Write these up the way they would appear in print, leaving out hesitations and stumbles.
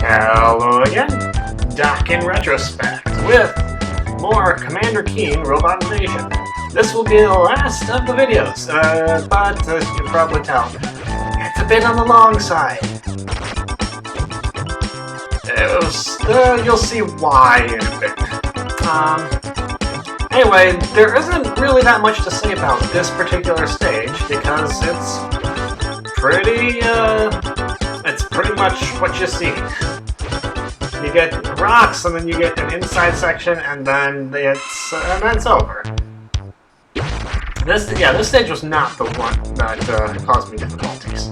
Hello again, Doc in retrospect with more Commander Keen Robot Invasion. This will be the last of the videos, but as you can probably tell, it's a bit on the long side. You'll see why in a bit. Anyway, there isn't really that much to say about this particular stage because it's pretty much what you see. You get rocks, and then you get an inside section, and then it's over. This stage was not the one that caused me difficulties.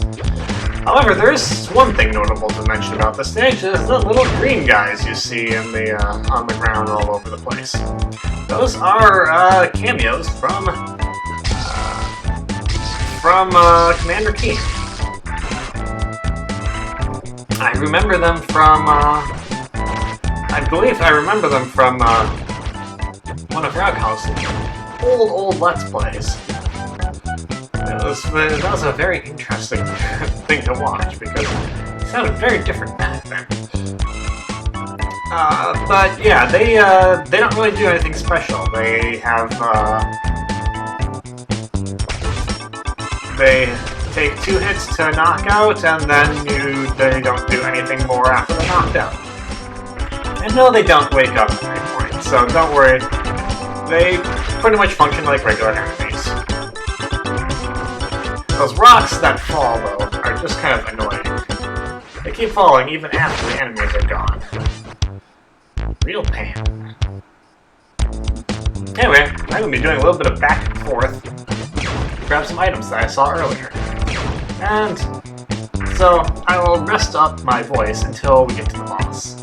However, there is one thing notable to mention about this stage: is the little green guys you see in the on the ground all over the place. Those are cameos from Commander Keen. I remember them from, I believe I remember them from one of Roghouse's old Let's Plays. That was a very interesting thing to watch because it sounded very different back then. But yeah, they don't really do anything special. They have, they take 2 hits to knock out, and then they don't do anything more after the knockdown. And no, they don't wake up at any point, so don't worry. They pretty much function like regular enemies. Those rocks that fall, though, are just kind of annoying. They keep falling even after the enemies are gone. Real pain. Anyway, I'm going to be doing a little bit of back and forth to grab some items that I saw earlier. And so I will rest up my voice until we get to the boss.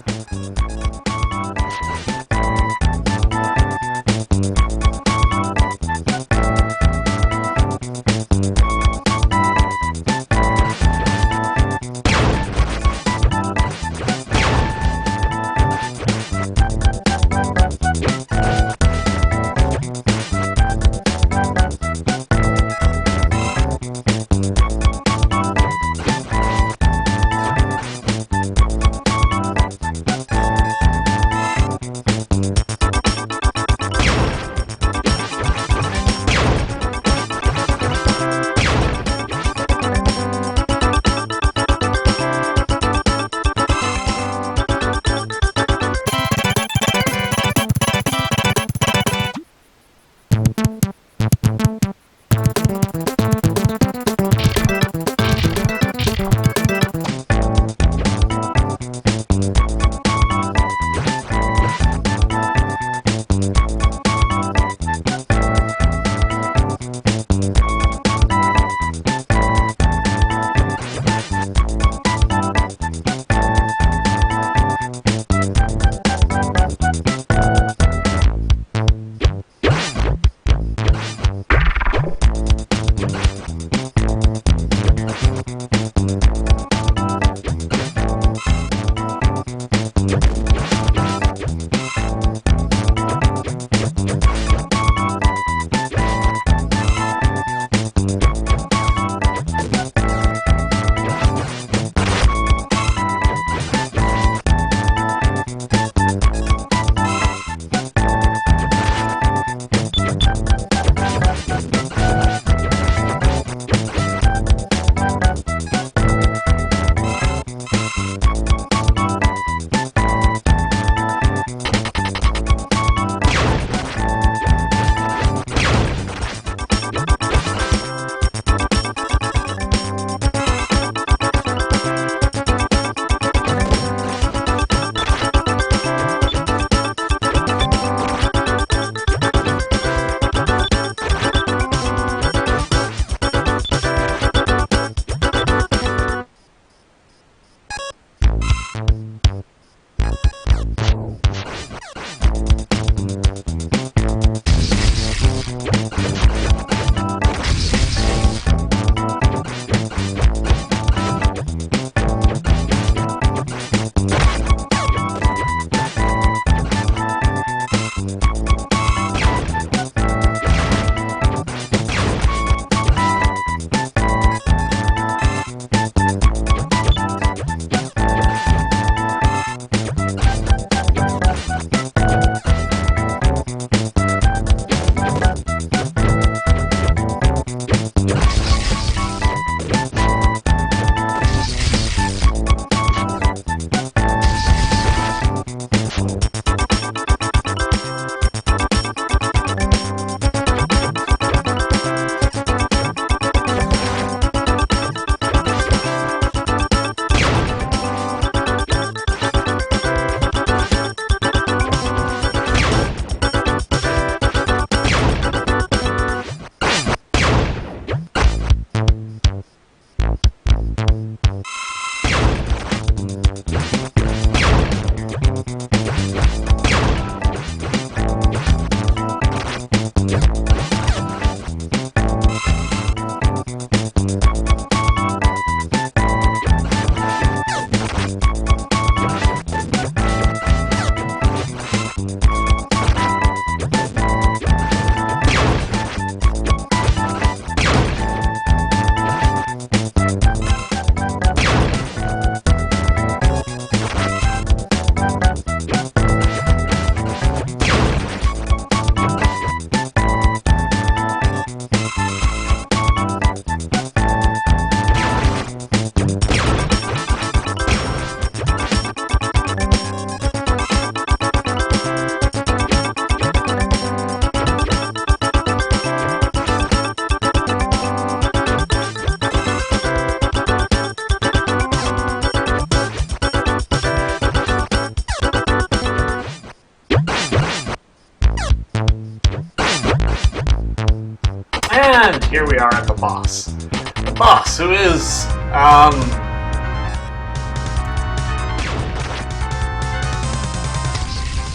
here we are at the boss. The boss, who is,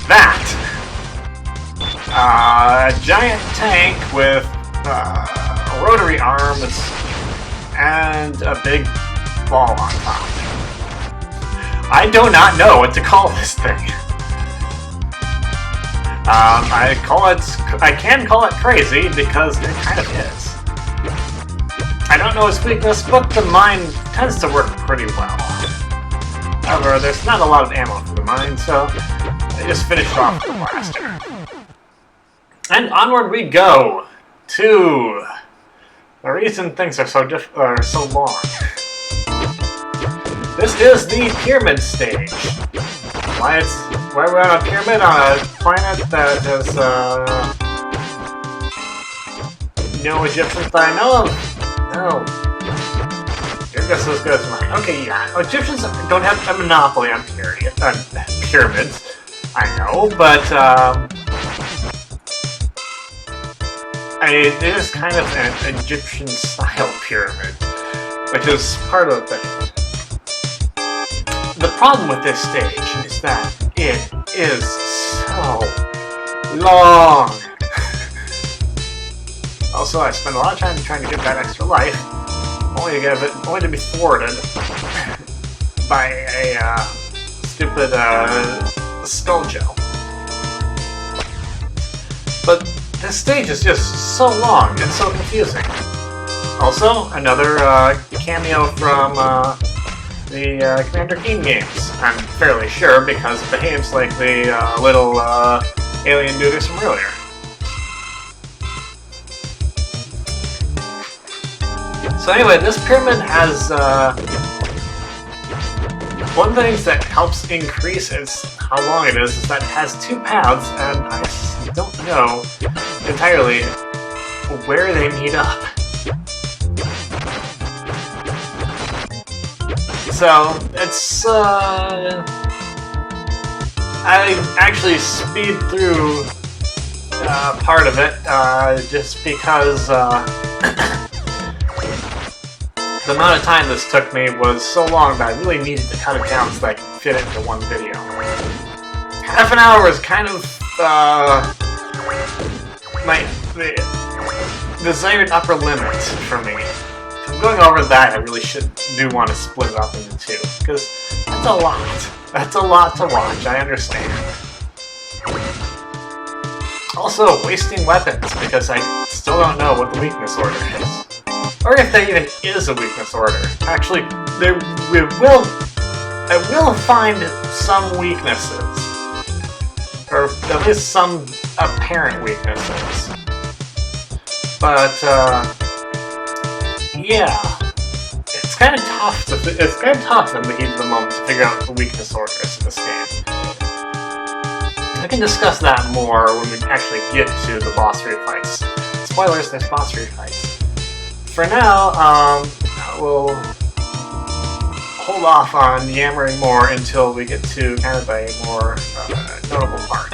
that! A giant tank with a rotary arm and a big ball on top. I do not know what to call this thing. I can call it crazy because it kind of is. I don't know its weakness, but the mine tends to work pretty well. However, there's not a lot of ammo for the mine, so I just finished off the blaster. And onward we go to the reason things are so long. This is the pyramid stage. Why we're on a pyramid on a planet that has no Egyptians that I know of? No. Your guess is as good as mine. Okay, yeah. Egyptians don't have a monopoly on pyramids. I know, but it is kind of an Egyptian-style pyramid, which is part of the thing. The problem with this stage is that it is so long. Also, I spent a lot of time trying to get that extra life, only to be thwarted by a stupid skull gel. But this stage is just so long and so confusing. Also, another cameo from the Commander Keen games. I'm fairly sure because it behaves like the little alien dudes from earlier. So anyway, this pyramid has one thing that helps increase how long it is that it has two paths, and I don't know entirely where they meet up. So, it's, I actually speed through part of it, just because the amount of time this took me was so long that I really needed to cut it down so that I could fit it into one video. Half an hour is kind of, the desired upper limit for me. If I'm going over that, I really do want to split it up into two, because that's a lot. That's a lot to watch, I understand. Also, wasting weapons, because I still don't know what the weakness order is. Or if there even is a weakness order. Actually, I will find some weaknesses. Or at least some apparent weaknesses. But, yeah. It's kind of tough in the heat of the moment to figure out the weakness orders in this game. I can discuss that more when we actually get to the boss refights. Spoilers, there's boss refights. For now, we'll hold off on yammering more until we get to kind of a more notable part.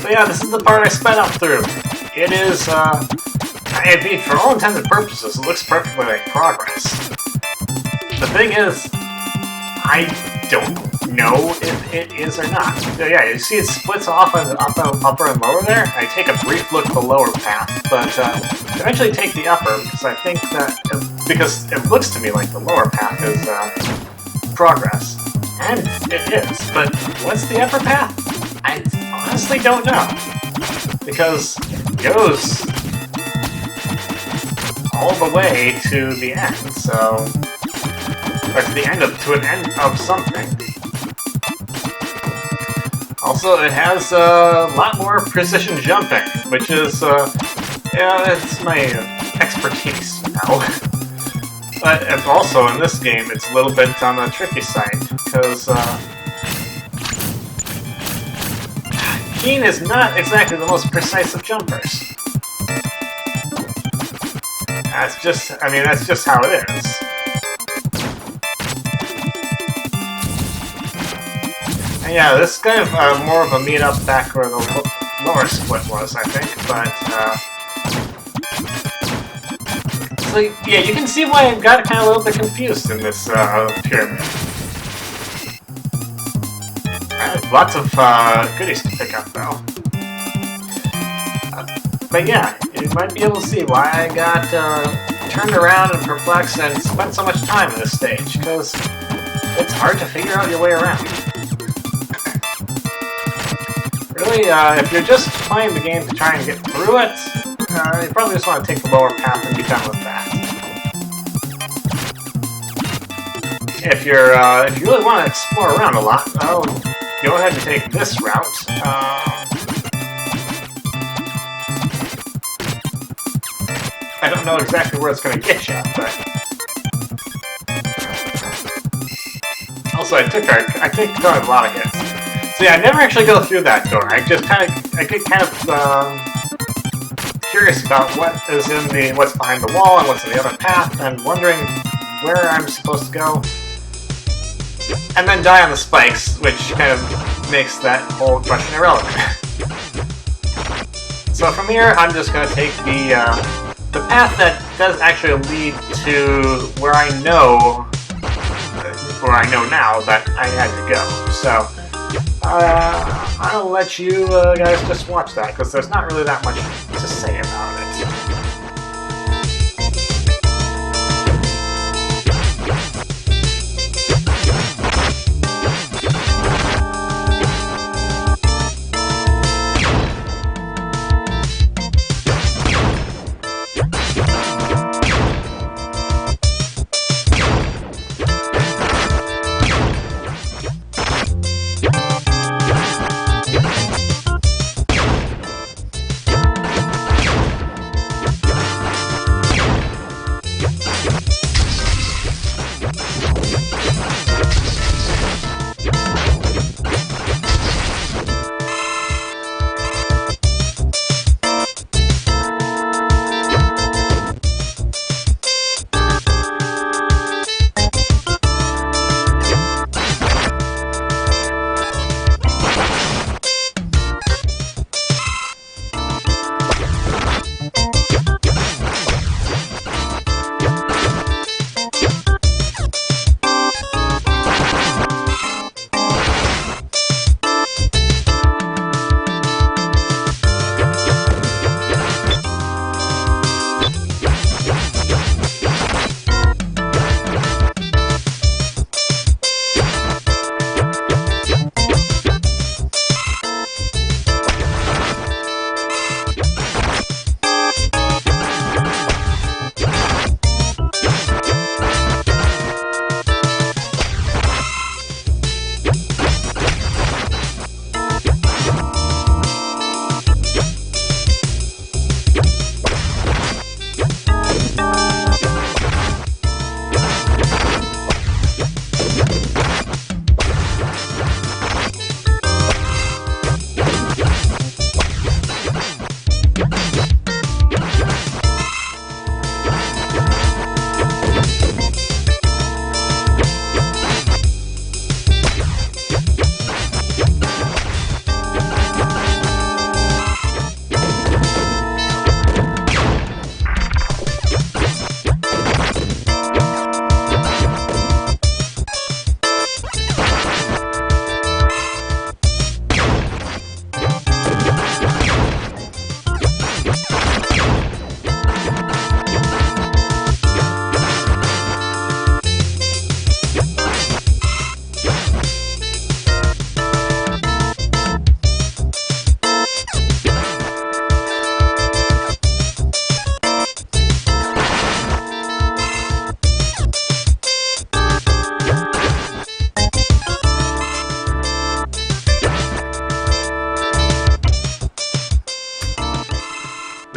So yeah, this is the part I sped up through. It is, I mean, for all intents and purposes, it looks perfectly like progress. The thing is, I don't know if it is or not. So yeah, you see it splits off on the upper and lower there. I take a brief look at the lower path, but eventually take the upper because I think that because it looks to me like the lower path is progress, and it is. But what's the upper path? I honestly don't know because it goes all the way to the end. So. Or to an end of something. Also, it has a lot more precision jumping, which is, yeah, it's my expertise now. But also, in this game, it's a little bit on the tricky side, because, Keen is not exactly the most precise of jumpers. That's just how it is. And yeah, this is kind of more of a meet-up back where the lower split was, I think, but, so, yeah, you can see why I got kind of a little bit confused in this, pyramid. Lots of, goodies to pick up, though. But yeah, you might be able to see why I got, turned around and perplexed and spent so much time in this stage, because it's hard to figure out your way around. Really, if you're just playing the game to try and get through it, you probably just want to take the lower path and be done with that. If you really want to explore around a lot, well, go ahead and take this route. I don't know exactly where it's going to get you, but also I take a lot of hits. So yeah, I never actually go through that door. I get kind of curious about what's behind the wall and what's in the other path, and wondering where I'm supposed to go, and then die on the spikes, which kind of makes that whole question irrelevant. So from here, I'm just going to take the path that does actually lead to where I know now that I had to go. So. I'll let you guys just watch that, because there's not really that much to say about it.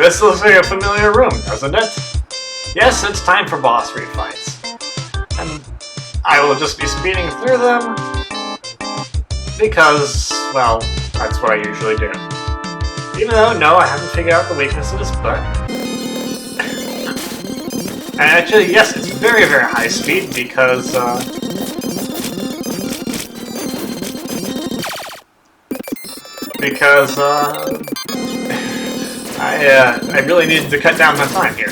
This looks like a familiar room, doesn't it? Yes, it's time for boss refights. And I will just be speeding through them because, well, that's what I usually do. Even though, no, I haven't figured out the weaknesses, but... And actually, yes, it's very, very high speed because, I really needed to cut down my time here.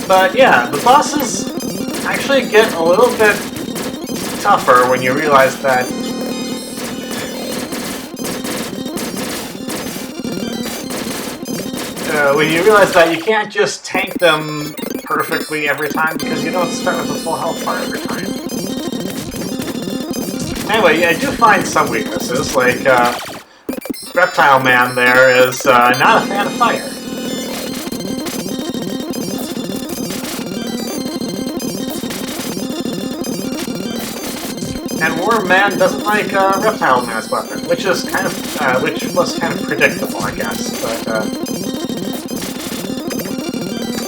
But yeah, the bosses actually get a little bit tougher when you realize that you can't just tank them perfectly every time because you don't start with a full health bar every time. Anyway, yeah, I do find some weaknesses, like Reptile Man there is not a fan of fire. And Worm Man doesn't like Reptile Man's weapon, which was kind of predictable, I guess. But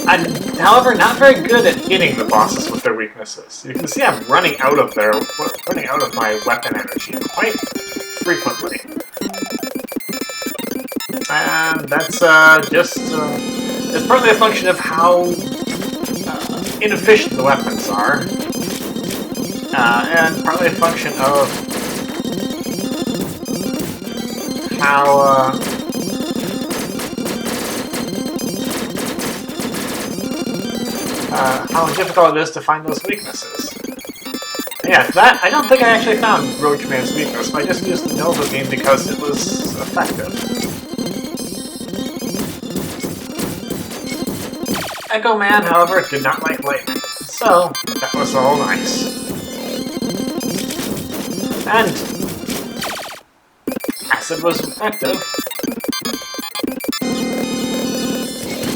I'm, however, not very good at hitting the bosses with their weaknesses. You can see I'm running out of my weapon energy quite frequently. And that's it's partly a function of how inefficient the weapons are, and partly a function of how difficult it is to find those weaknesses. Yeah, that I don't think I actually found Roachman's weakness, but I just used the Nova beam because it was effective. Echo Man, however, did not like lightning, so that was all nice. And acid was effective.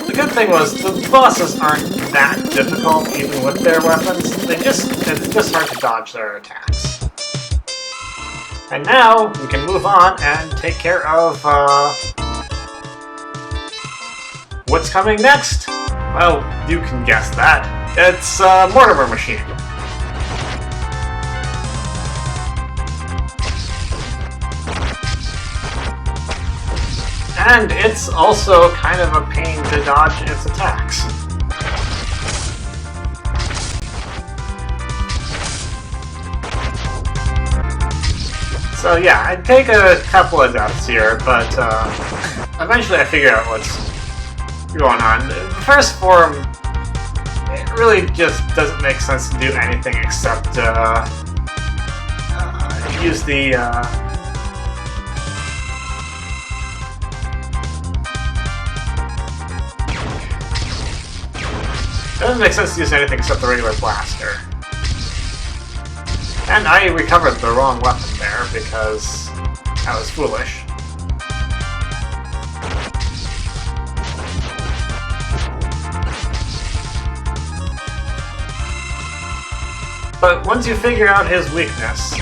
The good thing was the bosses aren't that difficult, even with their weapons. It's just hard to dodge their attacks. And now we can move on and take care of what's coming next. Well, you can guess that. It's Mortimer Machine. And it's also kind of a pain to dodge its attacks. So yeah, I'd take a couple of deaths here, but eventually I figure out what's going on. The first form, it really just doesn't make sense to do anything except use the it doesn't make sense to use anything except the regular blaster. And I recovered the wrong weapon there because I was foolish. But once you figure out his weakness,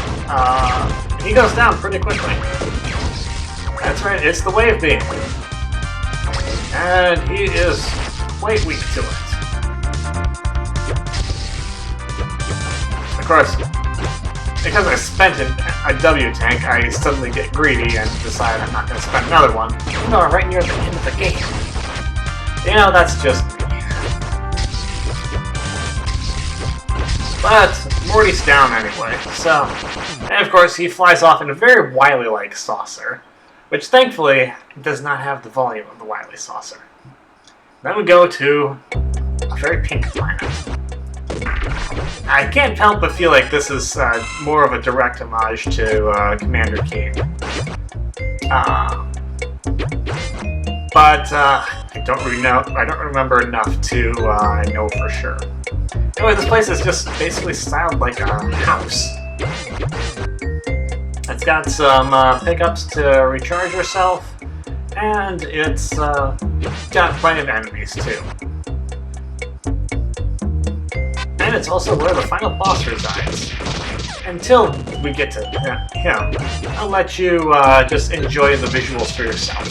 he goes down pretty quickly. That's right, it's the wave beam. And he is quite weak to it. Of course, because I spent a W tank, I suddenly get greedy and decide I'm not going to spend another one. No, right near the end of the game. You know, that's just me. But Morty's down anyway, so... And of course, he flies off in a very Wily-like saucer, which thankfully does not have the volume of the Wily saucer. Then we go to a very pink planet. I can't help but feel like this is more of a direct homage to Commander Keen. But I don't really know. I don't remember enough to know for sure. Anyway, this place is just basically styled like a house. It's got some pickups to recharge yourself, and it's got plenty of enemies too. And it's also where the final boss resides. Until we get to him, I'll let you just enjoy the visuals for yourself.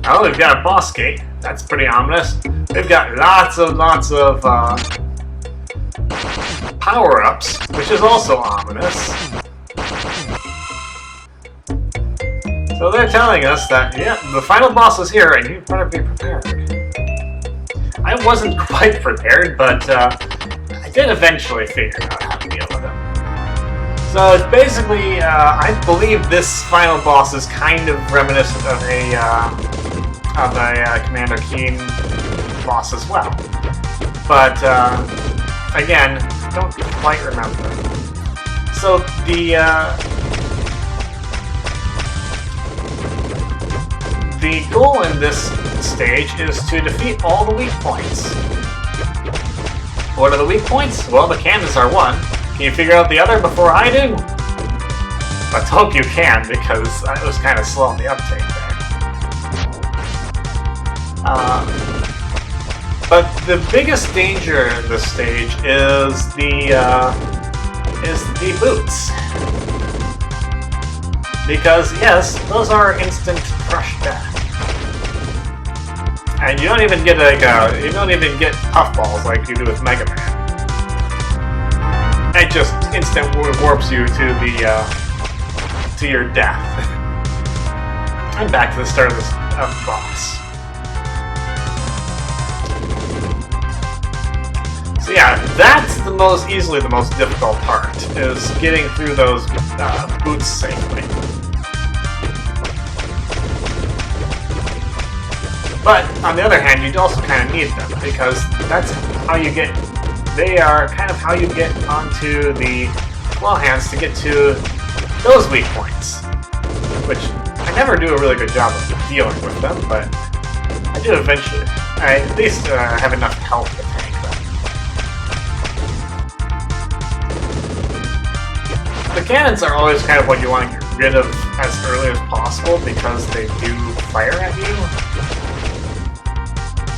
Oh, we've got a boss gate. That's pretty ominous. We've got lots of power-ups, which is also ominous. So they're telling us that, yeah, the final boss is here and you better be prepared. I wasn't quite prepared, but I did eventually figure out how to deal with him. So it's basically, I believe this final boss is kind of reminiscent of a Commander Keen boss as well. But again, don't quite remember. So the goal in this stage is to defeat all the weak points. What are the weak points? Well, the cannons are one. Can you figure out the other before I do? Let's hope you can, because it was kind of slow on the uptake there. But the biggest danger in this stage is the boots. Because yes, those are instant crush death. And you don't even get puffballs like you do with Mega Man. It just instant warps you to your death. And back to the start of the boss. So yeah, that's easily the most difficult part, is getting through those boots safely. But on the other hand, you also kind of need them, because that's how you get. They are kind of how you get onto the claw hands to get to those weak points, which I never do a really good job of dealing with them, but I do eventually. I at least have enough health to tank them. The cannons are always kind of what you want to get rid of as early as possible because they do fire at you,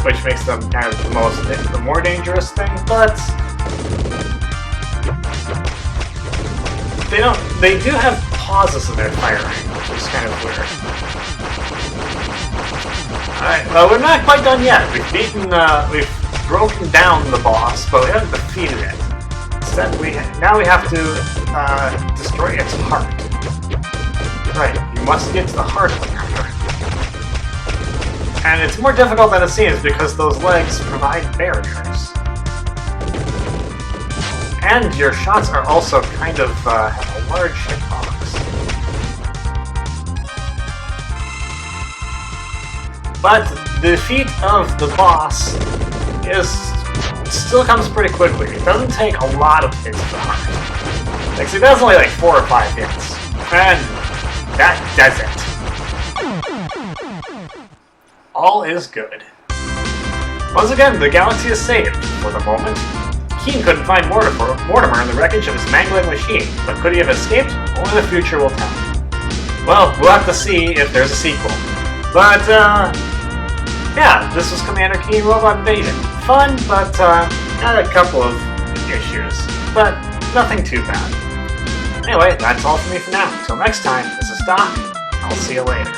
which makes them kind of the more dangerous thing. But they do have pauses in their firing, which is kind of weird. Alright, well, we're not quite done yet. We've broken down the boss, but we haven't defeated it. Instead, now we have to destroy its heart. Right, you must get to the heart of the matter. And it's more difficult than it seems because those legs provide barriers. And your shots are also kind of have a large hitbox. But the defeat of the boss still comes pretty quickly. It doesn't take a lot of hits to the heart. Like, so it does only like 4 or 5 hits. And that does it. All is good. Once again, the galaxy is saved for the moment. Keen couldn't find Mortimer in the wreckage of his mangling machine, but could he have escaped? Only the future will tell. Well, we'll have to see if there's a sequel. But, yeah, this was Commander Keen Robot Invasion. Fun, but, had a couple of issues. But, nothing too bad. Anyway, that's all for me for now. Until next time, this is Doc. I'll see you later.